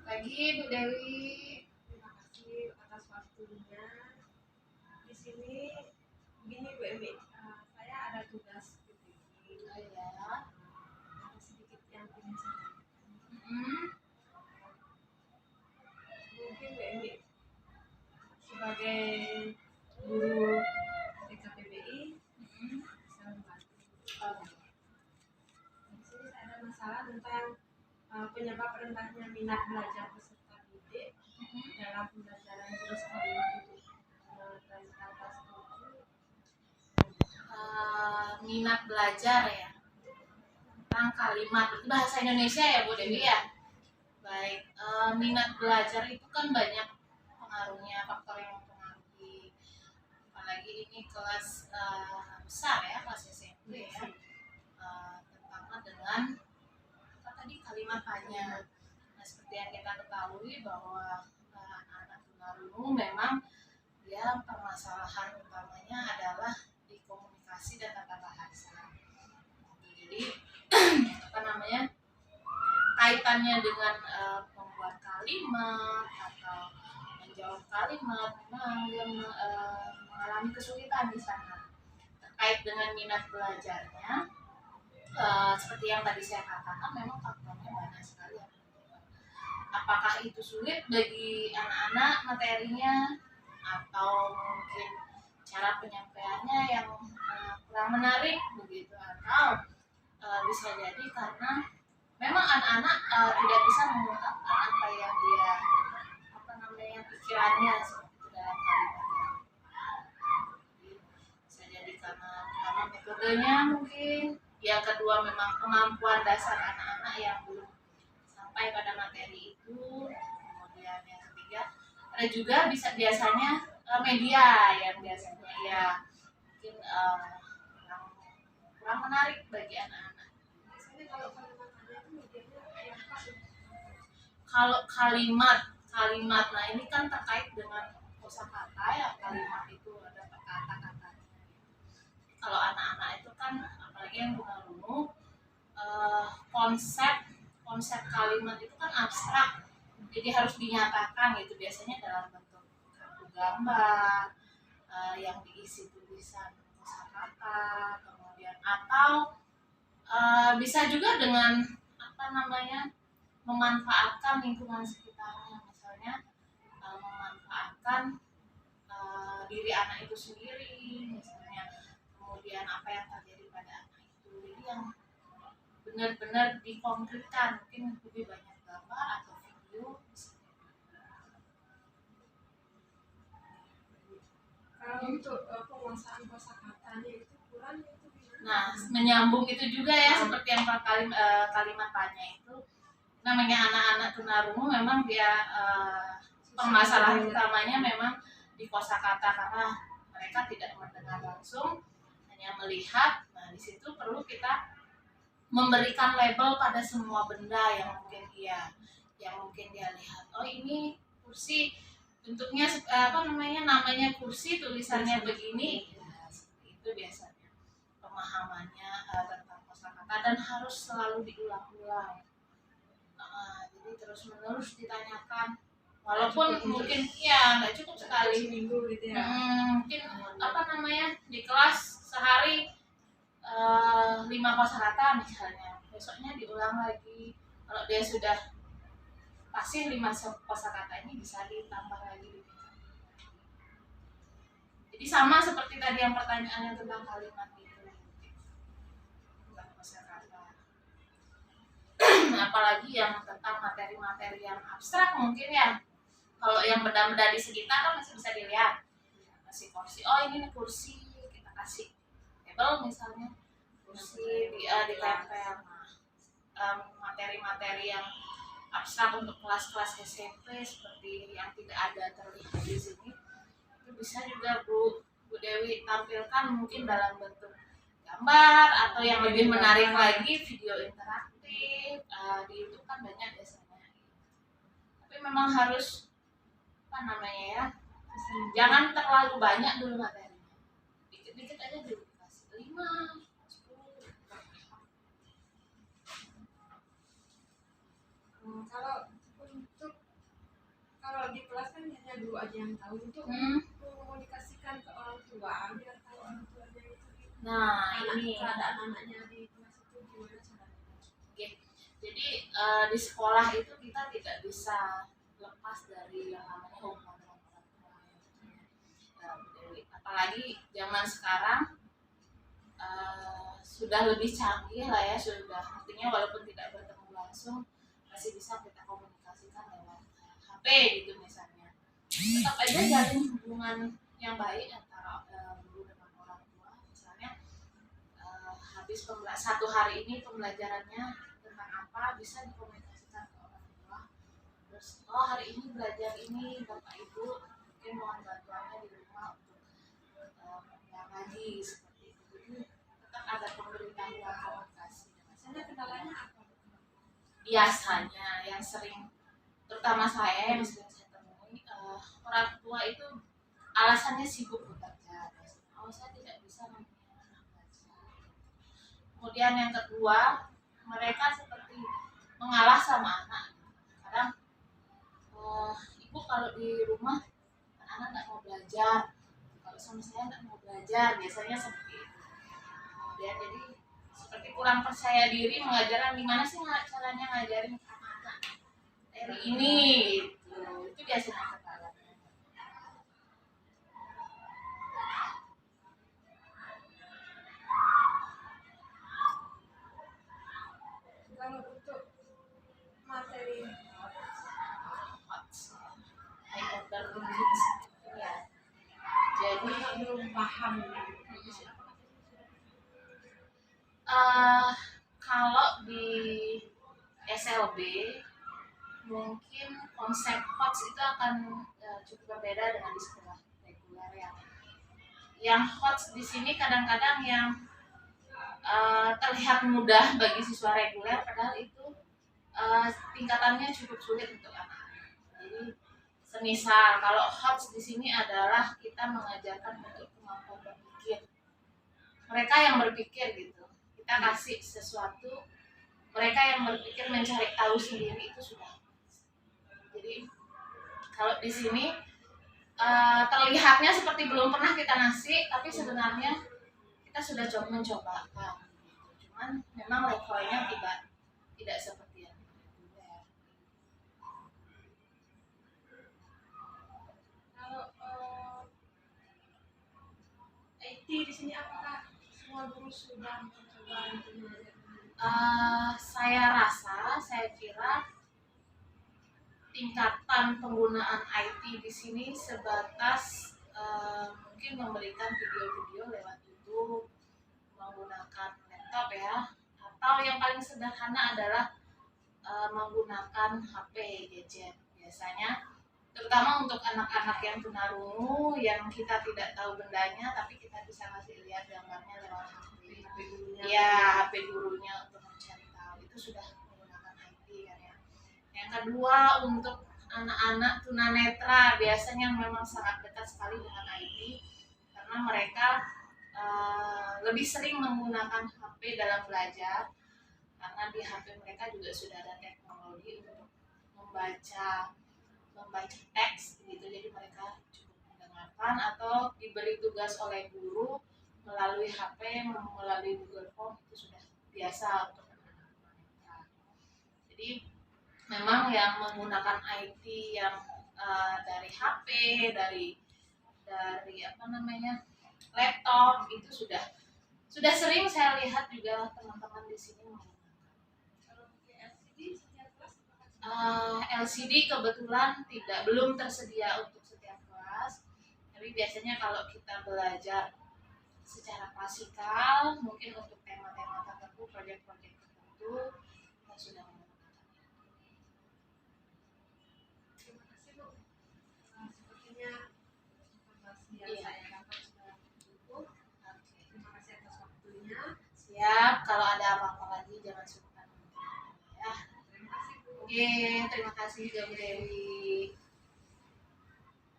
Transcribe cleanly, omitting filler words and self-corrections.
pagi Bu Dewi. Terima kasih atas waktunya. Di sini begini Bu Emi, saya ada tugas PPI. Ya. Ada sedikit yang ingin saya mungkin Bu Emi sebagai guru TKPBI bisa membantu. Di sini saya ada masalah tentang penyebab rendahnya minat belajar peserta didik dalam pembelajaran jurus kalimat untuk dan kata setuju. Minat belajar ya tentang kalimat, berarti bahasa Indonesia ya Bu Dewi ya. Baik, minat belajar itu kan banyak pengaruhnya, faktor yang mempengaruhi, apalagi ini kelas besar ya, kelas SMP ya, terutama dengan apa tadi kalimat tanya. Nah, seperti yang kita ketahui bahwa anak-anak tunarungu memang dia permasalahan utamanya adalah di komunikasi dan tata bahasa. Jadi apa namanya, kaitannya dengan membuat kalimat atau menjawab kalimat, memang dia mengalami kesulitan di sana. Terkait dengan minat belajarnya, seperti yang tadi saya katakan, memang faktornya banyak sekali. Apakah itu sulit bagi anak-anak materinya, atau mungkin cara penyampaiannya yang kurang menarik begitu, atau bisa jadi karena memang anak-anak tidak bisa mengungkapkan apa yang dia pikirannya seperti itu dalam kalimatnya. Bisa jadi karena metodenya mungkin, yang kedua memang kemampuan dasar anak-anak yang belum sampai pada materi itu, kemudian yang ketiga ada juga biasanya media yang biasanya ya mungkin kurang menarik bagi anak-anak. Biasanya kalau kalimatnya itu medianya yang pas. Kalau kalimat, nah ini kan terkait dengan kosakata ya, kalimat itu ada kata-kata. Kalau anak-anak itu kan apalagi yang tunarungu, konsep kalimat itu kan abstrak, jadi harus dinyatakan gitu, biasanya dalam bentuk kartu gambar yang diisi tulisan kosakata, kemudian atau bisa juga dengan apa namanya, memanfaatkan lingkungan sekitarnya, misalnya memanfaatkan diri anak itu sendiri misalnya, kemudian apa yang terjadi pada anak itu, jadi yang benar-benar dikonkretkan, mungkin lebih banyak gambar atau video. Kalau untuk penguasaan kosakatanya itu kurang itu. Nah, menyambung itu juga ya, seperti yang kalimat tanya itu, namanya anak-anak tunarungu memang dia permasalahan utamanya memang di kosakata, karena mereka tidak mendengar langsung, hanya melihat. Nah, di situ perlu kita memberikan label pada semua benda yang mungkin dia lihat. Oh, ini kursi, bentuknya namanya kursi, tulisannya begini. Ya, seperti itu biasanya pemahamannya tentang kosakata, dan harus selalu diulang-ulang. Jadi terus-menerus ditanyakan, walaupun mungkin ya nggak cukup sekali seminggu gitu ya. mungkin di kelas sehari 5 kosakata misalnya, besoknya diulang lagi. Kalau dia sudah pasti 5 kosakata ini bisa ditambah lagi. Jadi sama seperti tadi yang pertanyaannya tentang kalimat itu, tentang kosakata. Apalagi yang tentang materi-materi yang abstrak mungkin ya. Kalau yang benda-benda di sekitar kan masih bisa dilihat. Kasih kursi, oh ini nih kursi, kita kasih label misalnya kursi, ditempel. Materi-materi yang abstrak untuk kelas-kelas SMP seperti yang tidak ada terlihat di sini, itu bisa juga Bu Dewi tampilkan mungkin dalam bentuk gambar, atau yang lebih menarik lagi video interaktif. Di YouTube kan banyak biasanya. Tapi memang harus jangan terlalu banyak dulu materinya, dikit-dikit aja dulu, kasih 5, 10. Kalau untuk hanya guru aja yang tahu, untuk mengkomunikasikan ke orang tua biar tahu orang tuanya itu Nah, ini keadaan anaknya di kelas itu gimana caranya. oke. Jadi di sekolah itu kita tidak bisa lepas dari yang namanya hubungan orang tua. Apalagi zaman sekarang sudah lebih canggih lah ya, sudah artinya walaupun tidak bertemu langsung masih bisa kita komunikasikan lewat HP gitu misalnya. Tetap aja jalin hubungan yang baik antara guru dengan orang tua. Misalnya habis satu hari ini pembelajarannya tentang apa, bisa dikomunikasikan ke orang tua. Terus hari ini belajar ini Bapak Ibu mungkin mohon bantuannya di rumah untuk mengaji seperti itu. Jadi tetap ada pemberitahuan komunikasi. Biasanya kendalanya apa? Biasanya yang sering, terutama saya yang sering saya temui, orang tua itu alasannya sibuk bekerja. Oh, saya tidak bisa membimbing anak baca. Kemudian yang kedua, mereka seperti mengalah sama anak. Kadang ibu kalau di rumah anak nggak mau belajar, kalau sama saya nggak mau belajar, biasanya seperti itu. Kemudian jadi seperti kurang percaya diri mengajarkan, gimana sih caranya ngajarin anak-anak dari ini gitu. Itu biasanya ketahuan. Kalau untuk materi high order rules ya. Jadi belum paham kalau di SLB mungkin konsep HOTS itu akan cukup berbeda dengan di sekolah reguler ya. Yang HOTS di sini kadang-kadang yang terlihat mudah bagi siswa reguler, padahal itu tingkatannya cukup sulit untuk anak-anak. Jadi semisal kalau HOTS di sini adalah kita mengajarkan untuk kemampuan berpikir. Mereka yang berpikir gitu. Kita kasih sesuatu, mereka yang berpikir mencari tahu sendiri itu sudah. Jadi kalau di sini terlihatnya seperti belum pernah kita ngasih, tapi sebenarnya kita sudah mencoba. Cuman memang levelnya tidak seperti yang reguler. kalau IT di sini apakah semua guru sudah mencoba untuk mengajarkan? Saya kira tingkatan penggunaan IT di sini sebatas mungkin memberikan video-video lewat YouTube, menggunakan laptop ya, atau yang paling sederhana adalah menggunakan HP gadget biasanya, terutama untuk anak-anak yang tunarungu yang kita tidak tahu bendanya tapi kita bisa kasih lihat gambarnya lewat HP gurunya. Ya, HP gurunya untuk mencari tahu, itu sudah menggunakan IT kan ya. Yang kedua, untuk anak-anak tunanetra biasanya memang sangat dekat sekali dengan IT karena mereka lebih sering menggunakan HP dalam belajar, karena di HP mereka juga sudah ada teknologi untuk membaca teks gitu. Jadi mereka cukup mendengarkan atau diberi tugas oleh guru melalui HP, melalui Google Form, itu sudah biasa untuk anak-anak mereka. Jadi memang yang menggunakan IT yang dari HP, dari laptop itu sudah sering saya lihat juga teman-teman di sini menggunakan. Kalau pakai LCD setiap kelas LCD kebetulan belum tersedia untuk setiap kelas, tapi biasanya kalau kita belajar secara klasikal, mungkin untuk tema-tema tertentu, proyek-proyek tertentu, kita sudah menggunakan. Terima kasih Bu. Sepertinya informasi yang Iya. saya dapat sudah cukup. Terima kasih atas waktunya. Siap, kalau ada apa-apa lagi jangan sungkan ya. Terima kasih Bu. Oke, terima kasih juga Bu Dewi.